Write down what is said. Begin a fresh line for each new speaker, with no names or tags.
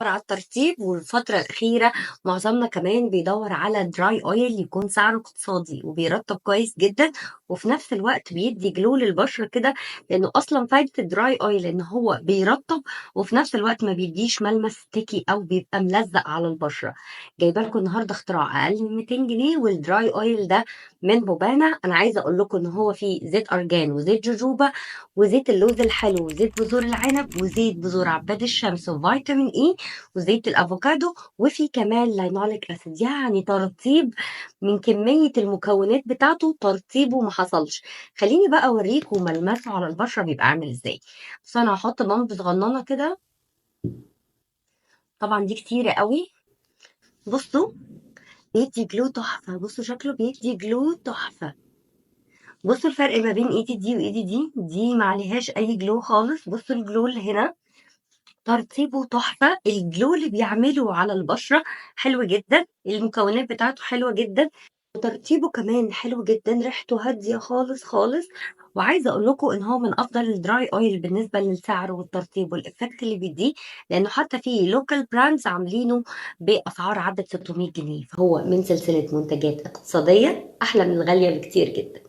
على الترطيب، والفترة الأخيرة معظمنا كمان بيدور على دراي اويل يكون سعره اقتصادي وبيرطب كويس جدا، وفي نفس الوقت بيدي جلو للبشرة كده، لأنه أصلا فايدة الدراي اويل إن هو بيرطب وفي نفس الوقت ما بيديش ملمس ستيكي أو بيبقى ملزق على البشرة. جايبه لكم النهارده اختراع أقل من 200 جنيه، والدراي اويل ده من بوبانا. أنا عايزة أقول لكم إن هو فيه زيت أرجان وزيت جوجوبا وزيت اللوز الحلو وزيت بذور العنب وزيت بذور عباد الشمس وفيتامين اي وزيت الافوكادو، وفي كمان لينوليك اسيد، يعني ترطيب من كمية المكونات بتاعته، ترطيبه ما حصلش. خليني بقى اوريكم ملمسه على البشرة بيبقى عامل ازاي. بس انا هحط بامب صغننة كده، طبعا دي كتيرة قوي. بصوا، بيدي جلو تحفة. بصوا شكله بيدي جلو تحفة. بصوا الفرق ما بين ايدي دي وايدي دي ما عليهاش اي جلو خالص. بصوا الجلو اللي هنا، ترطيبه تحفة. الجلو اللي بيعمله على البشرة حلو جدا، المكونات بتاعته حلوة جدا، وترطيبه كمان حلو جدا، ريحته هادية خالص خالص. وعايزة اقول لكم ان هو من افضل الدراي اويل بالنسبة للسعر والترطيب والافكت اللي بيديه، لانه حتى في لوكال براندز عاملينه باسعار عدت 600 جنيه، فهو من سلسلة منتجات اقتصادية احلى من الغالية بكتير جدا.